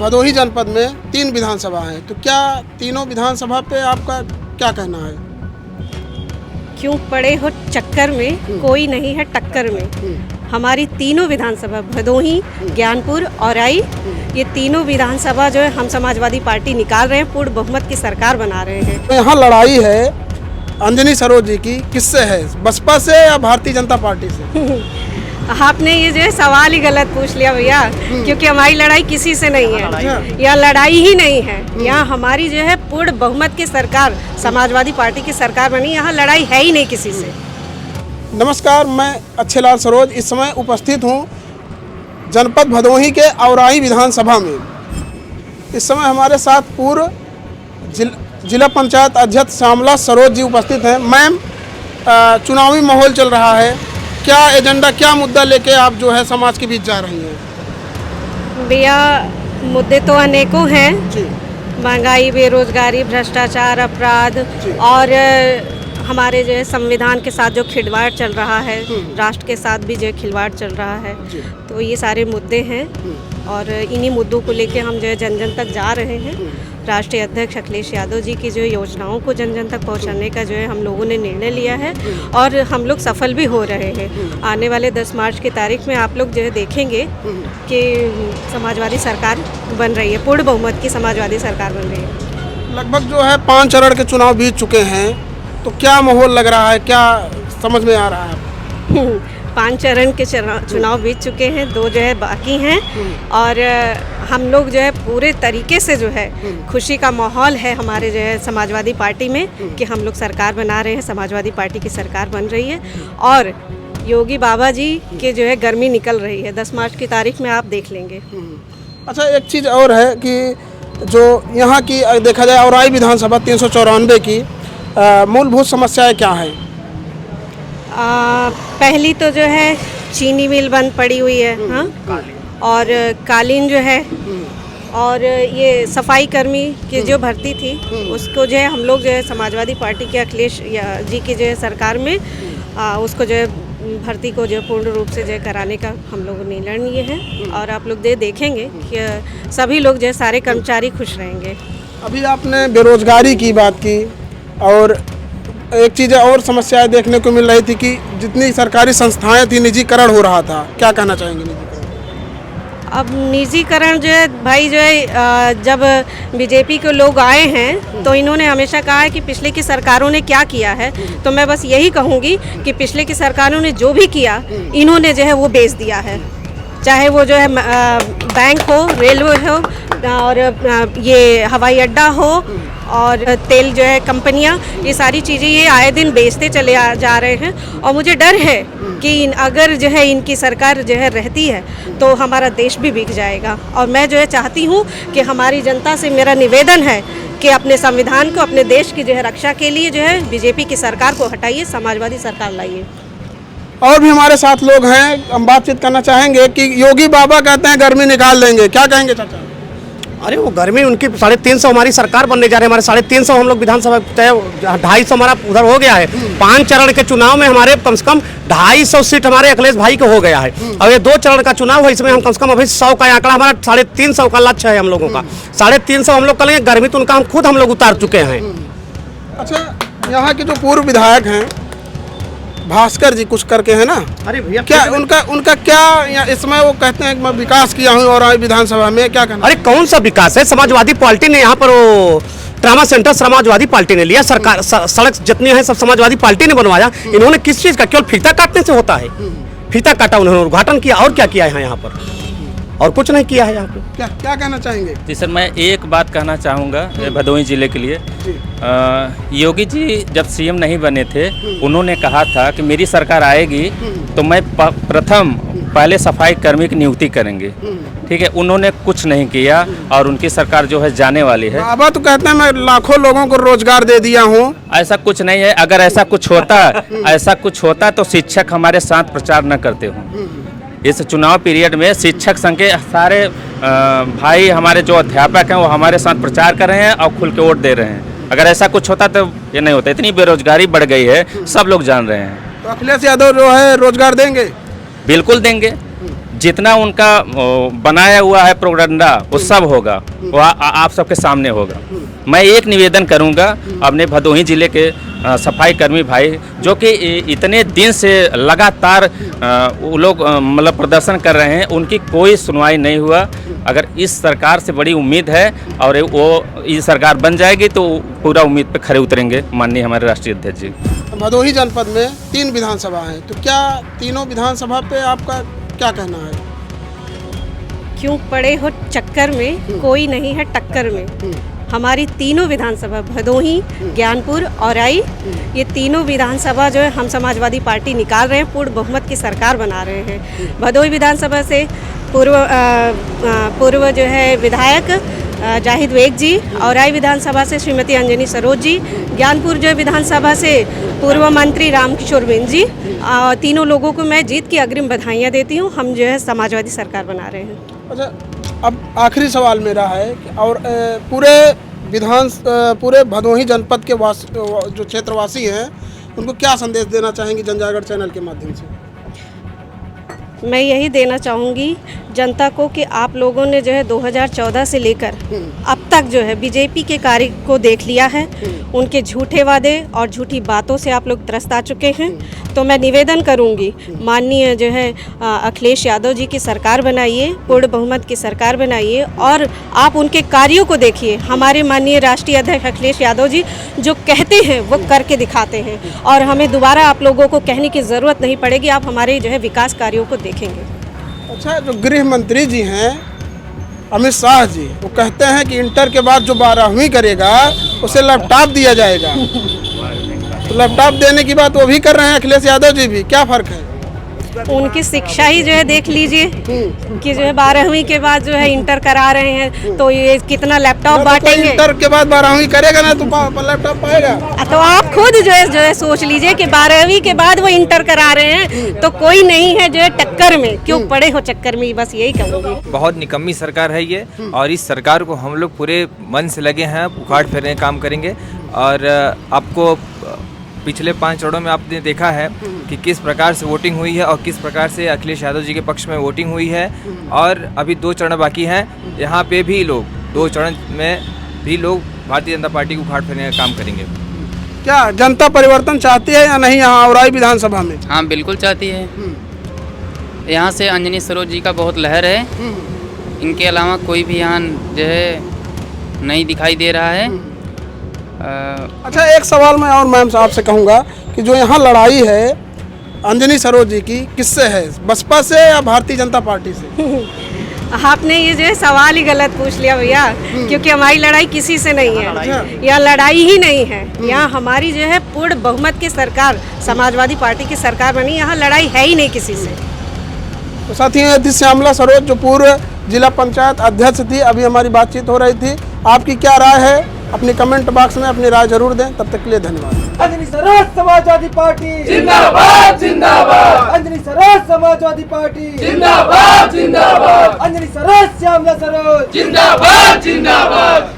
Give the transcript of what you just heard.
भदोही जनपद में 3 विधानसभा हैं, तो क्या तीनों विधानसभा पे आपका क्या कहना है? क्यों पड़े हो चक्कर में, कोई नहीं है टक्कर में। हमारी तीनों विधानसभा भदोही, ज्ञानपुर, औराई, ये तीनों विधानसभा जो है हम समाजवादी पार्टी निकाल रहे हैं, पूर्ण बहुमत की सरकार बना रहे हैं। तो यहाँ लड़ाई है अंजनी सरोज जी की, किससे है, बसपा से या भारतीय जनता पार्टी से? आपने ये जो है सवाल ही गलत पूछ लिया भैया, क्योंकि हमारी लड़ाई किसी से नहीं है, यह लड़ाई ही नहीं है। यहाँ हमारी जो है पूर्ण बहुमत की सरकार, समाजवादी पार्टी की सरकार बनी, यहाँ लड़ाई है ही नहीं किसी से। नमस्कार, मैं अच्छेलाल सरोज इस समय उपस्थित हूँ जनपद भदोही के औराई विधानसभा में। इस समय हमारे साथ पूर्व जिला पंचायत अध्यक्ष श्यामला सरोज जी उपस्थित हैं। मैम, चुनावी माहौल चल रहा है, क्या एजेंडा, क्या मुद्दा लेके आप जो है समाज के बीच जा रही हैं? भैया मुद्दे तो अनेकों हैं जी। महंगाई, बेरोजगारी, भ्रष्टाचार, अपराध और हमारे जो है संविधान के साथ जो खिलवाड़ चल रहा है, राष्ट्र के साथ भी जो है खिलवाड़ चल रहा है, तो ये सारे मुद्दे हैं और इन्हीं मुद्दों को लेके हम जो है जन जन तक जा रहे हैं। राष्ट्रीय अध्यक्ष अखिलेश यादव जी की जो योजनाओं को जन जन तक पहुंचाने का जो है हम लोगों ने निर्णय लिया है और हम लोग सफल भी हो रहे हैं। आने वाले 10 मार्च की तारीख में आप लोग जो है देखेंगे कि समाजवादी सरकार बन रही है, पूर्ण बहुमत की समाजवादी सरकार बन रही है। लगभग जो है 5 चरण के चुनाव बीत चुके हैं, तो क्या माहौल लग रहा है, क्या समझ में आ रहा है? 5 चरण के चुनाव बीत चुके हैं, 2 जो है बाकी हैं और हम लोग जो है पूरे तरीके से जो है खुशी का माहौल है हमारे जो है समाजवादी पार्टी में कि हम लोग सरकार बना रहे हैं, समाजवादी पार्टी की सरकार बन रही है और योगी बाबा जी के जो है गर्मी निकल रही है। 10 मार्च की तारीख में आप देख लेंगे। अच्छा, एक चीज़ और है कि जो यहाँ की देखा जाए औराई विधानसभा 394 की मूलभूत समस्याएं क्या हैं? पहली तो जो है चीनी मिल बंद पड़ी हुई है, हाँ, और कालीन जो है और ये सफाई कर्मी की जो भर्ती थी उसको जो है हम लोग जो है समाजवादी पार्टी के अखिलेश जी की जो है सरकार में उसको जो है भर्ती को जो पूर्ण रूप से जो है कराने का हम लोगों ने निर्णय लिए हैं और आप लोग देखेंगे कि सभी लोग जो है सारे कर्मचारी खुश रहेंगे। अभी आपने बेरोजगारी की बात की और एक चीज़ और समस्याएं देखने को मिल रही थी कि जितनी सरकारी संस्थाएं थी निजीकरण हो रहा था, क्या कहना चाहेंगे निजीकरण? अब निजीकरण जो है भाई जो है जब बीजेपी के लोग आए हैं तो इन्होंने हमेशा कहा है कि पिछले की सरकारों ने क्या किया है, तो मैं बस यही कहूँगी कि पिछले की सरकारों ने जो भी किया इन्होंने जो है वो बेच दिया है, चाहे वो जो है बैंक हो, रेलवे हो और ये हवाई अड्डा हो और तेल जो है कंपनियां, ये सारी चीज़ें ये आए दिन बेचते चले जा रहे हैं और मुझे डर है कि अगर जो है इनकी सरकार जो है रहती है तो हमारा देश भी बिक जाएगा। और मैं जो है चाहती हूँ कि हमारी जनता से मेरा निवेदन है कि अपने संविधान को, अपने देश की जो है रक्षा के लिए जो है बीजेपी की सरकार को हटाइए, समाजवादी सरकार लाइए। और भी हमारे साथ लोग हैं, हम बातचीत करना चाहेंगे कि योगी बाबा कहते हैं गर्मी निकाल देंगे, क्या कहेंगे चाचा? अरे वो गर्मी उनकी 350 हमारी सरकार बनने जा रही है, हमारे 350 हम लोग विधानसभा तय, 250 हमारा उधर हो गया है। 5 चरण के चुनाव में हमारे कम से कम 250 सीट हमारे अखिलेश भाई को हो गया है और ये 2 चरण का चुनाव है, इसमें हम कम से कम अभी 100 का आंकड़ा, हमारा 350 का लक्ष्य है हम लोगों का। 350 हम लोग करेंगे, गर्मी तो उनका हम लोग उतार चुके हैं। अच्छा, यहाँ के जो पूर्व विधायक हैं भास्कर जी कुछ करके है ना, अरे भैया क्या उनका क्या इसमें वो कहते हैं कि मैं विकास किया हूँ और विधानसभा में, क्या कहना? अरे कौन सा विकास है, समाजवादी पार्टी ने यहाँ पर वो ट्रामा सेंटर समाजवादी पार्टी ने लिया, सरकार सड़क जितनी है सब समाजवादी पार्टी ने बनवाया। इन्होंने किस चीज का, केवल फीता काटने से होता है? फीता काटा, उन्होंने उद्घाटन किया और क्या किया है यहाँ पर? और कुछ नहीं किया है यहाँ पे। क्या कहना चाहेंगे? जी सर, मैं एक बात कहना चाहूँगा भदोही जिले के लिए। योगी जी जब सीएम नहीं बने थे, उन्होंने कहा था कि मेरी सरकार आएगी तो मैं पहले सफाई कर्मी की नियुक्ति करेंगे, ठीक है। उन्होंने कुछ नहीं किया और उनकी सरकार जो है जाने वाली है। बाबा तो कहते हैं मैं लाखों लोगों को रोजगार दे दिया हूँ। ऐसा कुछ नहीं है, अगर ऐसा कुछ होता तो शिक्षक हमारे साथ प्रचार न करते हों। इस चुनाव पीरियड में शिक्षक संघ के सारे भाई हमारे जो अध्यापक हैं वो हमारे साथ प्रचार कर रहे हैं और खुल के वोट दे रहे हैं। अगर ऐसा कुछ होता तो ये नहीं होता। इतनी बेरोजगारी बढ़ गई है, सब लोग जान रहे हैं। तो अखिलेश यादव जो है रोजगार देंगे? बिल्कुल देंगे। जितना उनका बनाया हुआ है प्रोपेगेंडा वो सब होगा, वो आप सबके सामने होगा। मैं एक निवेदन करूंगा अपने भदोही जिले के सफाई कर्मी भाई जो कि इतने दिन से लगातार वो लोग मतलब प्रदर्शन कर रहे हैं, उनकी कोई सुनवाई नहीं हुआ। अगर इस सरकार से बड़ी उम्मीद है और वो ये सरकार बन जाएगी तो पूरा उम्मीद पे खरे उतरेंगे माननीय हमारे राष्ट्रीय अध्यक्ष जी। भदोही जनपद में 3 विधानसभा हैं, तो क्या तीनों विधानसभा पे आपका क्या कहना है? क्यों पड़े हो चक्कर में, कोई नहीं है टक्कर में। हमारी तीनों विधानसभा भदोही, ज्ञानपुर, औराई, ये तीनों विधानसभा जो है हम समाजवादी पार्टी निकाल रहे हैं, पूर्ण बहुमत की सरकार बना रहे हैं। भदोही विधानसभा से पूर्व जो है विधायक जाहिद वेग जी, औराई विधानसभा से श्रीमती अंजनी सरोज जी, ज्ञानपुर जो विधानसभा से पूर्व मंत्री रामकिशोर बिंद जी, तीनों लोगों को मैं जीत की अग्रिम बधाइयाँ देती हूँ। हम जो है समाजवादी सरकार बना रहे हैं। अच्छा, अब आखिरी सवाल मेरा है कि और पूरे भदोही जनपद के जो क्षेत्रवासी हैं उनको क्या संदेश देना चाहेंगी जनजागरण चैनल के माध्यम से? मैं यही देना चाहूँगी जनता को कि आप लोगों ने जो है 2014 से लेकर अब तक जो है बीजेपी के कार्य को देख लिया है। उनके झूठे वादे और झूठी बातों से आप लोग त्रस्त आ चुके हैं। तो मैं निवेदन करूंगी माननीय जो है अखिलेश यादव जी की सरकार बनाइए, पूर्ण बहुमत की सरकार बनाइए और आप उनके कार्यों को देखिए। हमारे माननीय राष्ट्रीय अध्यक्ष अखिलेश यादव जी जो कहते हैं वो करके दिखाते हैं और हमें दोबारा आप लोगों को कहने की ज़रूरत नहीं पड़ेगी। आप हमारे जो है विकास कार्यों को देखेंगे। अच्छा, जो गृह मंत्री जी हैं अमित शाह जी, वो कहते हैं कि इंटर के बाद जो 12वीं करेगा उसे लैपटॉप दिया जाएगा। तो लैपटॉप देने की बात वो भी कर रहे हैं, अखिलेश यादव जी भी, क्या फ़र्क है? उनकी शिक्षा ही जो है देख लीजिए कि जो है 12वीं के बाद जो है इंटर करा रहे हैं, तो ये कितना लैपटॉप बांटेंगे। इंटर के बाद 12वीं करेगा ना तो लैपटॉप पाएगा। तो आप खुद जो है सोच लीजिए कि 12वीं के बाद वो इंटर करा रहे हैं, तो कोई नहीं है जो है टक्कर में। क्यों पड़े हो चक्कर में, बस यही कहूँगी। बहुत निकम्मी सरकार है ये, और इस सरकार को हम लोग पूरे मन से लगे हैं, उखाड़ फेरने काम करेंगे। और आपको पिछले 5 चरणों में आपने देखा है कि किस प्रकार से वोटिंग हुई है और किस प्रकार से अखिलेश यादव जी के पक्ष में वोटिंग हुई है। और अभी 2 चरण बाकी हैं, यहाँ पे भी लोग 2 चरण में भी लोग भारतीय जनता पार्टी को उखाड़ फेरने का काम करेंगे। क्या जनता परिवर्तन चाहती है या नहीं यहाँ औराई विधानसभा में? हाँ, बिल्कुल चाहती है। यहाँ से अंजनी सरोज जी का बहुत लहर है, इनके अलावा कोई भी यहाँ जो है नहीं दिखाई दे रहा है। अच्छा, एक सवाल मैं और मैम साहब से कहूँगा कि जो यहाँ लड़ाई है अंजनी सरोज जी की, किससे है, बसपा से या भारतीय जनता पार्टी से? आपने ये जो है सवाल ही गलत पूछ लिया भैया, क्योंकि हमारी लड़ाई किसी से नहीं है। यहाँ लड़ाई ही नहीं है, यहाँ हमारी जो है पूर्ण बहुमत की सरकार, समाजवादी पार्टी की सरकार बनी। यहाँ लड़ाई है ही नहीं किसी से। तो साथियों, थी श्यामला सरोज जो पूर्व जिला पंचायत अध्यक्ष थी, अभी हमारी बातचीत हो रही थी। आपकी क्या राय है, अपनी कमेंट बॉक्स में अपनी राय जरूर दें। तब तक के लिए धन्यवाद। अंजनी सरोज समाजवादी पार्टी जिंदाबाद जिंदाबाद। अंजनी सरोज समाजवादी पार्टी जिंदाबाद जिंदाबाद। अंजनी सरोज श्यामला सरोज जिंदाबाद जिंदाबाद।